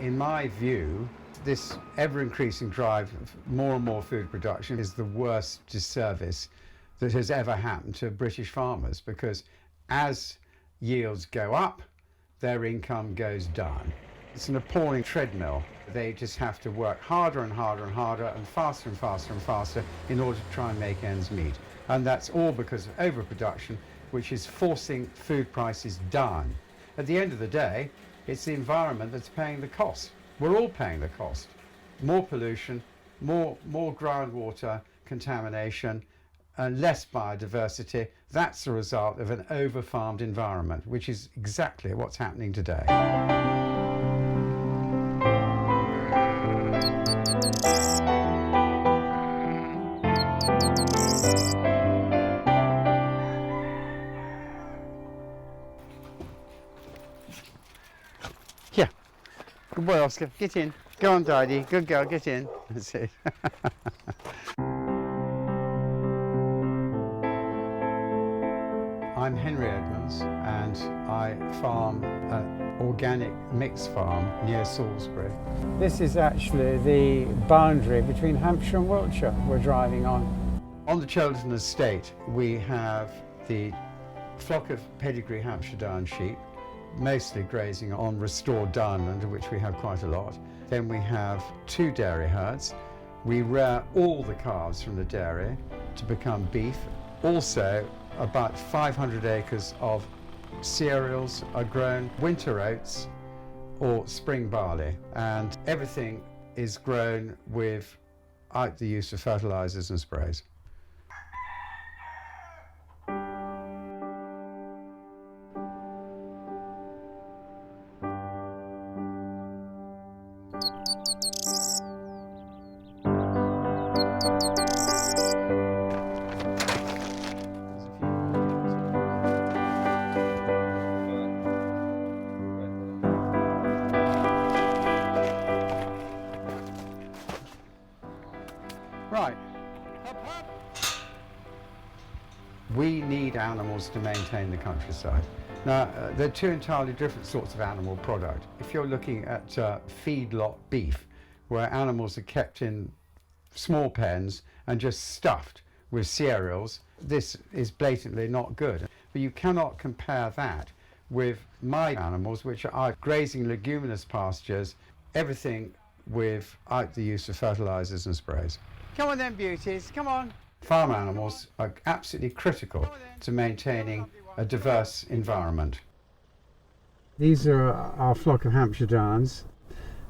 In my view, this ever-increasing drive of more and more food production is the worst disservice that has ever happened to British farmers, because as yields go up, their income goes down. It's an appalling treadmill. They just have to work harder and harder and harder and faster and faster and faster in order to try and make ends meet. And that's all because of overproduction, which is forcing food prices down. At the end of the day, it's the environment that's paying the cost. We're all paying the cost. More pollution, more groundwater contamination, and less biodiversity. That's the result of an over-farmed environment, which is exactly what's happening today. Yeah. Good boy, Oscar. Get in. Go on, Daddy. Good girl. Get in. That's it. I'm Henry Edmonds, and I farm an organic mixed farm near Salisbury. This is actually the boundary between Hampshire and Wiltshire we're driving on. On the Cheltenham estate, we have the flock of pedigree Hampshire Down sheep, mostly grazing on restored downland, of which we have quite a lot. Then we have 2 dairy herds. We rear all the calves from the dairy to become beef. Also, about 500 acres of cereals are grown, winter oats or spring barley, and everything is grown without the use of fertilizers and sprays. Right. We need animals to maintain the countryside. Now, they're 2 entirely different sorts of animal product. If you're looking at feedlot beef, where animals are kept in small pens and just stuffed with cereals, this is blatantly not good. But you cannot compare that with my animals, which are grazing leguminous pastures, everything without the use of fertilizers and sprays. Come on then, beauties, come on. Farm animals are absolutely critical to maintaining a diverse environment. These are our flock of Hampshire Downs.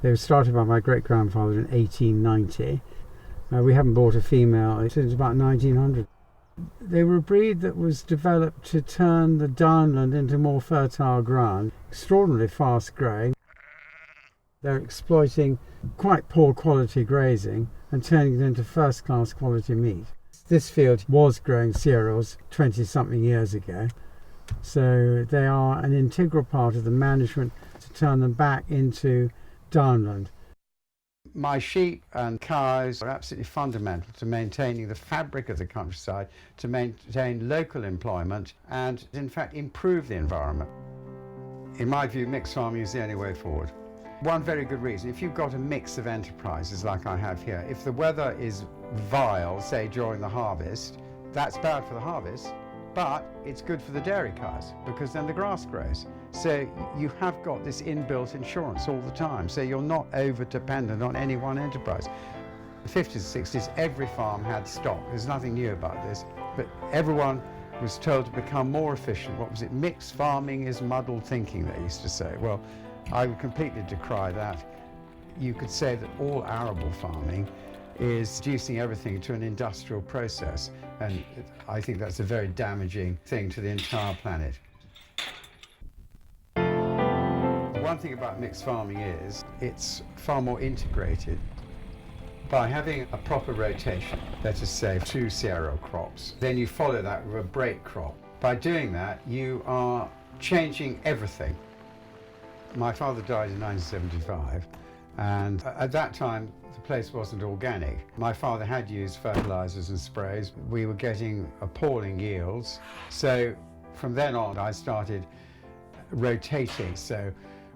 They were started by my great-grandfather in 1890. We haven't bought a female since about 1900. They were a breed that was developed to turn the downland into more fertile ground, extraordinarily fast growing. They're exploiting quite poor quality grazing and turning it into first-class quality meat. This field was growing cereals 20-something years ago, so they are an integral part of the management to turn them back into downland. My sheep and cows are absolutely fundamental to maintaining the fabric of the countryside, to maintain local employment and, in fact, improve the environment. In my view, mixed farming is the only way forward. One very good reason, if you've got a mix of enterprises like I have here, if the weather is vile, say during the harvest, that's bad for the harvest, but it's good for the dairy cows because then the grass grows. So you have got this inbuilt insurance all the time, so you're not over dependent on any one enterprise. In the 50s and 60s, every farm had stock. There's nothing new about this, but everyone was told to become more efficient. What was it? Mixed farming is muddled thinking, they used to say. Well, I would completely decry that. You could say that all arable farming is reducing everything to an industrial process, and I think that's a very damaging thing to the entire planet. The one thing about mixed farming is it's far more integrated. By having a proper rotation, let us say 2 cereal crops, then you follow that with a break crop. By doing that, you are changing everything. My father died in 1975, and at that time the place wasn't organic. My father had used fertilizers and sprays. We were getting appalling yields. So from then on I started rotating. So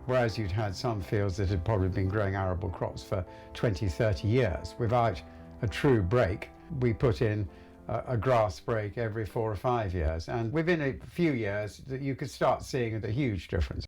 Whereas you'd had some fields that had probably been growing arable crops for 20, 30 years without a true break. We put in a grass break every 4 or 5 years, and within a few years you could start seeing a huge difference.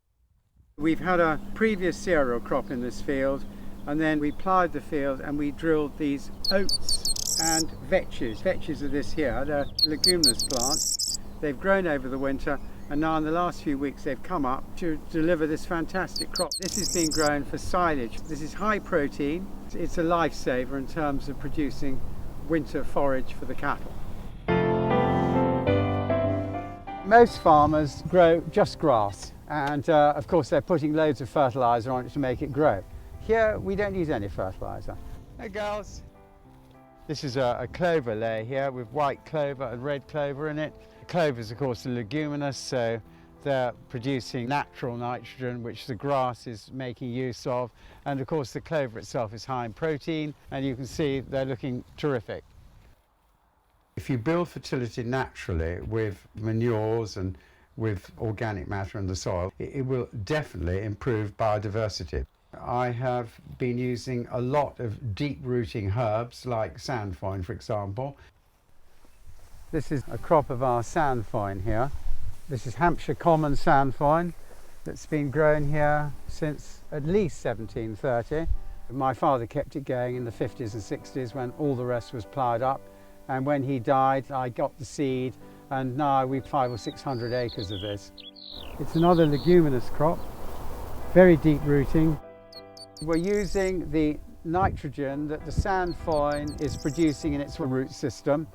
We've had a previous cereal crop in this field, and then we ploughed the field and we drilled these oats and vetches. Vetches are this here, they're leguminous plants. They've grown over the winter, and now in the last few weeks they've come up to deliver this fantastic crop. This is being grown for silage. This is high protein. It's a lifesaver in terms of producing winter forage for the cattle. Most farmers grow just grass, and of course they're putting loads of fertiliser on it to make it grow. Here we don't use any fertiliser. Hey girls! This is a clover layer here with white clover and red clover in it. Clover is of course a leguminous, so they're producing natural nitrogen which the grass is making use of, and of course the clover itself is high in protein, and you can see they're looking terrific. If you build fertility naturally with manures and with organic matter in the soil, it will definitely improve biodiversity. I have been using a lot of deep-rooting herbs like sandfoin, for example. This is a crop of our sandfoin here. This is Hampshire common sandfoin that's been grown here since at least 1730. My father kept it going in the 50s and 60s when all the rest was ploughed up, and when he died I got the seed, and now we've 500 or 600 acres of this. It's another leguminous crop, very deep rooting. We're using the nitrogen that the sandfoin is producing in its root system.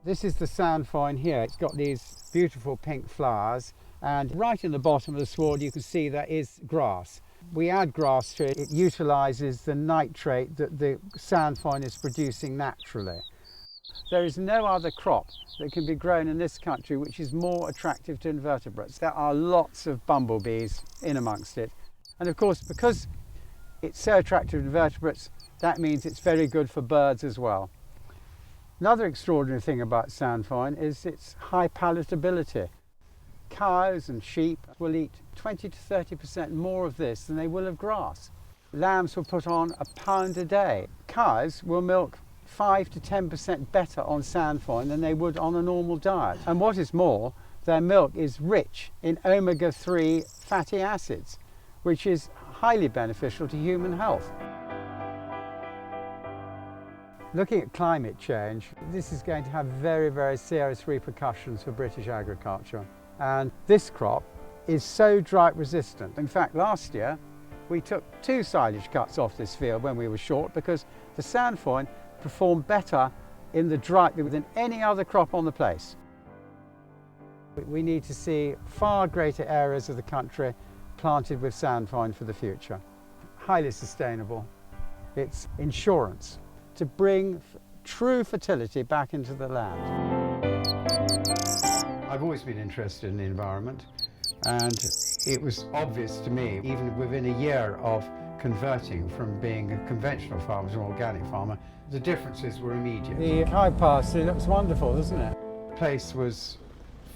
This is the sandfoin here. It's got these beautiful pink flowers, and right in the bottom of the sward you can see there is grass. We add grass to it. It utilises the nitrate that the sandfoin is producing naturally. There is no other crop that can be grown in this country which is more attractive to invertebrates. There are lots of bumblebees in amongst it, and of course because it's so attractive to invertebrates, that means it's very good for birds as well. Another extraordinary thing about sandfoin is its high palatability. Cows and sheep will eat 20 to 30% more of this than they will of grass. Lambs will put on a pound a day. Cows will milk 5 to 10% better on sandfoin than they would on a normal diet. And what is more, their milk is rich in omega-3 fatty acids, which is highly beneficial to human health. Looking at climate change, this is going to have very, very serious repercussions for British agriculture. And this crop is so drought resistant. In fact, last year we took 2 silage cuts off this field when we were short because the sandfoin performed better in the drought than any other crop on the place. We need to see far greater areas of the country planted with sandfoin for the future. Highly sustainable. It's insurance to bring true fertility back into the land. I've always been interested in the environment, and it was obvious to me, even within a year of converting from being a conventional farmer to an organic farmer, the differences were immediate. The cow pasture looks wonderful, doesn't it? The place was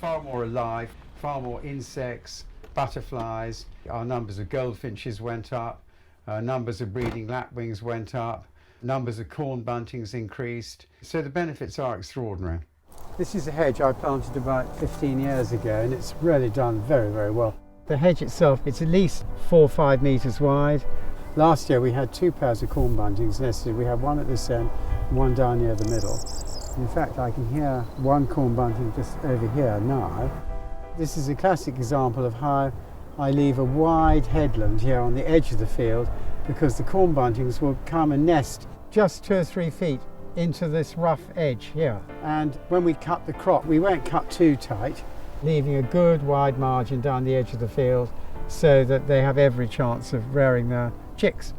far more alive, far more insects, butterflies. Our numbers of goldfinches went up, numbers of breeding lapwings went up, numbers of corn buntings increased. So the benefits are extraordinary. This is a hedge I planted about 15 years ago, and it's really done very, very well. The hedge itself, it's at least 4 or 5 metres wide. Last year we had 2 pairs of corn buntings nested. We had one at this end and one down near the middle. In fact, I can hear one corn bunting just over here now. This is a classic example of how I leave a wide headland here on the edge of the field, because the corn buntings will come and nest just 2 or 3 feet into this rough edge here. And when we cut the crop, we won't cut too tight, leaving a good wide margin down the edge of the field so that they have every chance of rearing their chicks.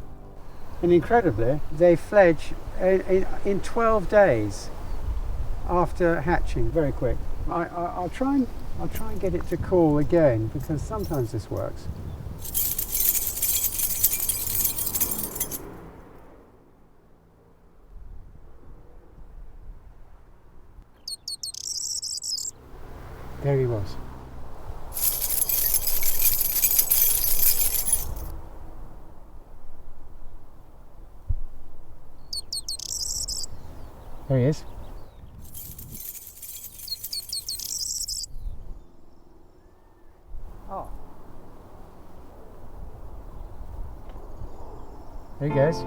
And incredibly, they fledge in 12 days after hatching, very quick. I'll try and get it to call again, because sometimes this works. There he was. There he is. Oh. There he goes.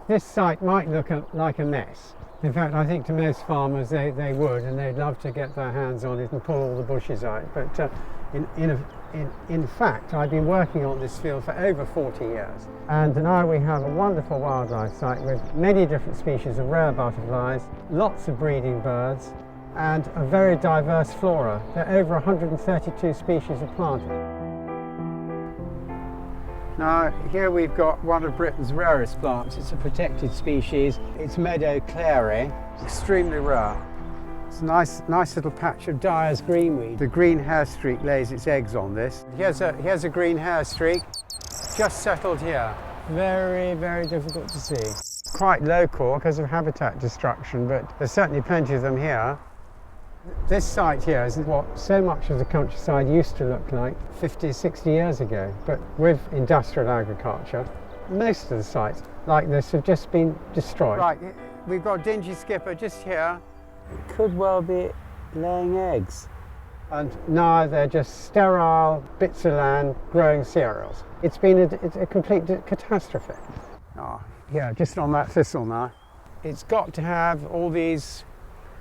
This site might look like a mess. In fact, I think to most farmers they would, and they'd love to get their hands on it and pull all the bushes out. But in fact, I've been working on this field for over 40 years. And now we have a wonderful wildlife site with many different species of rare butterflies, lots of breeding birds, and a very diverse flora. There are over 132 species of plant. Now, here we've got one of Britain's rarest plants. It's a protected species. It's meadow clary, extremely rare. It's a nice little patch of Dyer's greenweed. The green hair streak lays its eggs on this. Here's a green hair streak, just settled here. Very, very difficult to see. Quite local because of habitat destruction, but there's certainly plenty of them here. This site here is what so much of the countryside used to look like 50, 60 years ago. But with industrial agriculture, most of the sites like this have just been destroyed. Right, we've got dingy skipper just here. It could well be laying eggs. And now they're just sterile bits of land growing cereals. It's been a complete catastrophe. Oh, yeah, just on that thistle now. It's got to have all these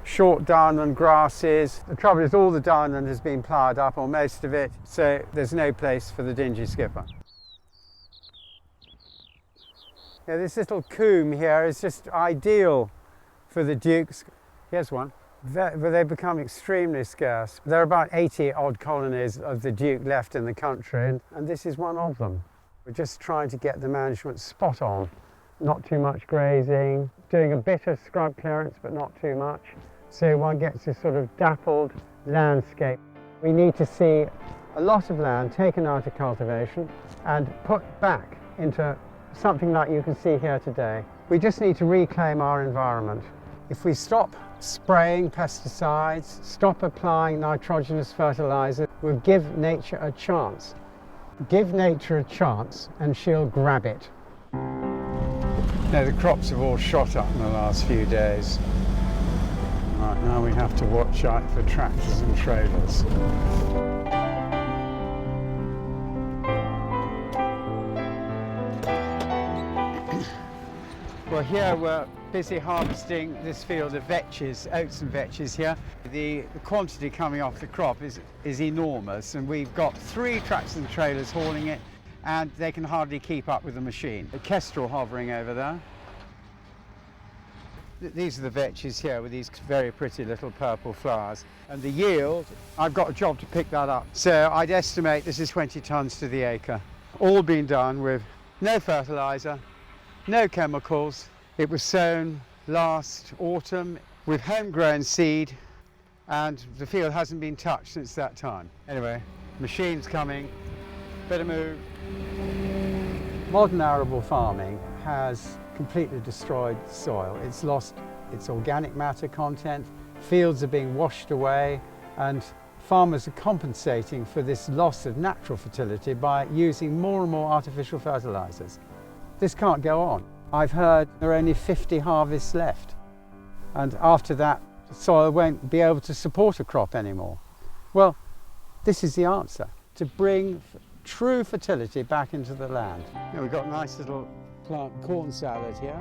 short downland grasses. The trouble is all the downland has been ploughed up, or most of it, so there's no place for the dingy skipper. Yeah, this little coombe here is just ideal for the dukes. Here's one. But they've become extremely scarce. There are about 80 odd colonies of the duke left in the country, and this is one of them. We're just trying to get the management spot on. Not too much grazing, doing a bit of scrub clearance, but not too much. So one gets this sort of dappled landscape. We need to see a lot of land taken out of cultivation and put back into something like you can see here today. We just need to reclaim our environment. If we stop spraying pesticides, stop applying nitrogenous fertilizer, we'll give nature a chance. Give nature a chance and she'll grab it. Now the crops have all shot up in the last few days. Right, now we have to watch out for tractors and trailers. Well, here we're busy harvesting this field of vetches, oats and vetches here. The quantity coming off the crop is enormous, and we've got 3 tractors and trailers hauling it, and they can hardly keep up with the machine. The kestrel hovering over there. These are the vetches here with these very pretty little purple flowers. And the yield, I've got a job to pick that up. So I'd estimate this is 20 tonnes to the acre. All been done with no fertiliser, no chemicals. It was sown last autumn with homegrown seed, and the field hasn't been touched since that time. Anyway, machine's coming, better move. Modern arable farming has completely destroyed soil. It's lost its organic matter content, fields are being washed away, and farmers are compensating for this loss of natural fertility by using more and more artificial fertilisers. This can't go on. I've heard there are only 50 harvests left, and after that the soil won't be able to support a crop anymore. Well, this is the answer, to bring true fertility back into the land. We've got a nice little plant corn salad here.